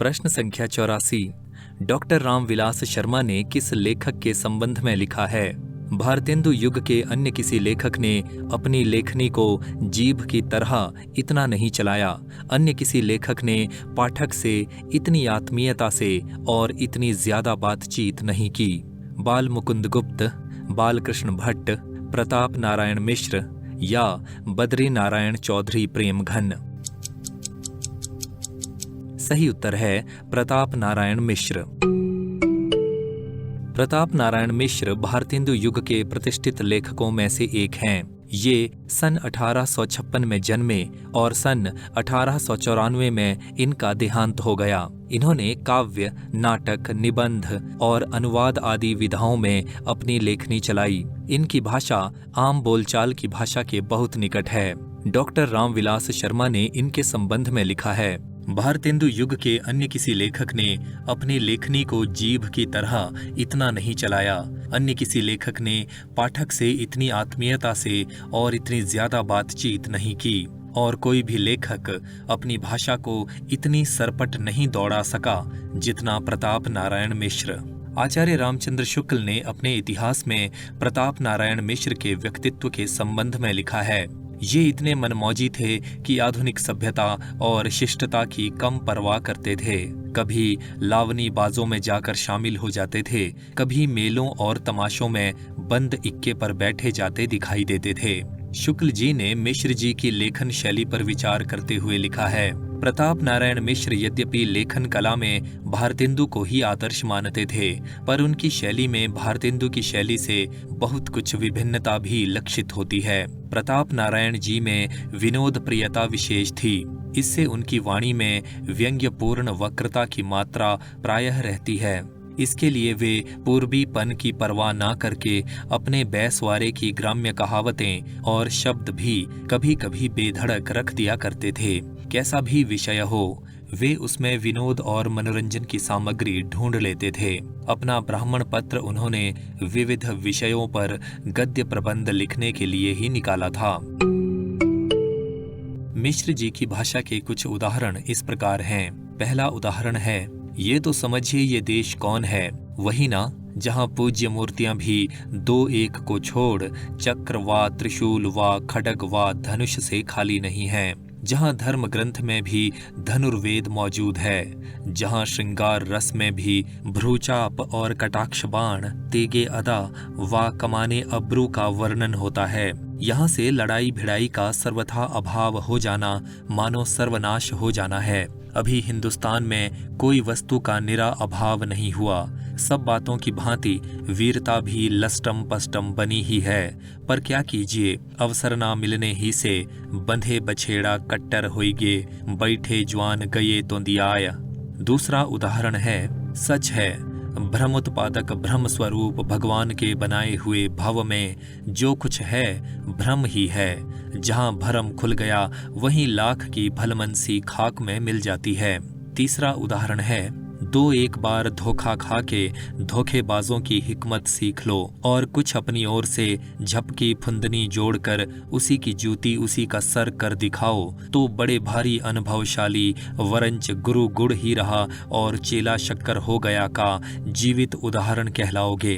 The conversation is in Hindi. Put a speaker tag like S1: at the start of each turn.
S1: प्रश्न संख्या 84। डॉक्टर रामविलास शर्मा ने किस लेखक के संबंध में लिखा है? भारतेंदु युग के अन्य किसी लेखक ने अपनी लेखनी को जीभ की तरह इतना नहीं चलाया। अन्य किसी लेखक ने पाठक से इतनी आत्मीयता से और इतनी ज्यादा बातचीत नहीं की। बाल मुकुंद गुप्त, बालकृष्ण भट्ट, प्रताप नारायण मिश्र या बद्री नारायण चौधरी प्रेमघन। सही उत्तर है प्रताप नारायण मिश्र। प्रताप नारायण मिश्र भारतेंदु युग के प्रतिष्ठित लेखकों में से एक हैं। ये सन 1856 में जन्मे और सन 1894 में इनका देहांत हो गया। इन्होंने काव्य, नाटक, निबंध और अनुवाद आदि विधाओं में अपनी लेखनी चलाई। इनकी भाषा आम बोलचाल की भाषा के बहुत निकट है। डॉक्टर रामविलास शर्मा ने इनके संबंध में लिखा है, भारतेंदु युग के अन्य किसी लेखक ने अपनी लेखनी को जीभ की तरह इतना नहीं चलाया। अन्य किसी लेखक ने पाठक से इतनी आत्मीयता से और इतनी ज्यादा बातचीत नहीं की। और कोई भी लेखक अपनी भाषा को इतनी सरपट नहीं दौड़ा सका जितना प्रताप नारायण मिश्र। आचार्य रामचंद्र शुक्ल ने अपने इतिहास में प्रताप नारायण मिश्र के व्यक्तित्व के संबंध में लिखा है, ये इतने मनमौजी थे कि आधुनिक सभ्यता और शिष्टता की कम परवाह करते थे। कभी लावनी बाजों में जाकर शामिल हो जाते थे, कभी मेलों और तमाशों में बंद इक्के पर बैठे जाते दिखाई देते थे। शुक्ल जी ने मिश्र जी की लेखन शैली पर विचार करते हुए लिखा है, प्रताप नारायण मिश्र यद्यपि लेखन कला में भारतेंदु को ही आदर्श मानते थे, पर उनकी शैली में भारतेंदु की शैली से बहुत कुछ विभिन्नता भी लक्षित होती है। प्रताप नारायण जी में विनोद प्रियता विशेष थी। इससे उनकी वाणी में व्यंग्यपूर्ण वक्रता की मात्रा प्रायः रहती है। इसके लिए वे पूर्वीपन की परवाह न करके अपने बैसवारे की ग्राम्य कहावतें और शब्द भी कभी कभी बेधड़क रख दिया करते थे। कैसा भी विषय हो, वे उसमें विनोद और मनोरंजन की सामग्री ढूंढ लेते थे। अपना ब्राह्मण पत्र उन्होंने विविध विषयों पर गद्य प्रबंध लिखने के लिए ही निकाला था। मिश्र जी की भाषा के कुछ उदाहरण इस प्रकार हैं। पहला उदाहरण है, ये तो समझिए ये देश कौन है, वही ना जहाँ पूज्य मूर्तियां भी दो एक को छोड़ चक्र व त्रिशूल व खड्ग व धनुष से खाली नहीं है, जहाँ धर्म ग्रंथ में भी धनुर्वेद मौजूद है, जहाँ श्रृंगार रस में भी भ्रूचाप और कटाक्ष बाण, तेगे अदा व कमाने अब्रू का वर्णन होता है। यहाँ से लड़ाई भिड़ाई का सर्वथा अभाव हो जाना मानो सर्वनाश हो जाना है। अभी हिंदुस्तान में कोई वस्तु का निरा अभाव नहीं हुआ। सब बातों की भांति वीरता भी लस्टम पस्टम बनी ही है, पर क्या कीजिए, अवसर ना मिलने ही से बंधे बछेड़ा कट्टर होइगे, बैठे जवान गए तो दियाय। दूसरा उदाहरण है, सच है भ्रम उत्पादक ब्रह्म स्वरूप भगवान के बनाए हुए भव में जो कुछ है भ्रम ही है। जहाँ भरम खुल गया वहीं लाख की भलमनसी खाक में मिल जाती है। तीसरा उदाहरण है, दो एक बार धोखा खा के धोखेबाजों की हिकमत सीख लो और कुछ अपनी ओर से झपकी फुंदनी जोड़कर उसी की जूती उसी का सर कर दिखाओ तो बड़े भारी अनुभवशाली वरंच गुरु गुड़ ही रहा और चेला शक्कर हो गया का जीवित उदाहरण कहलाओगे।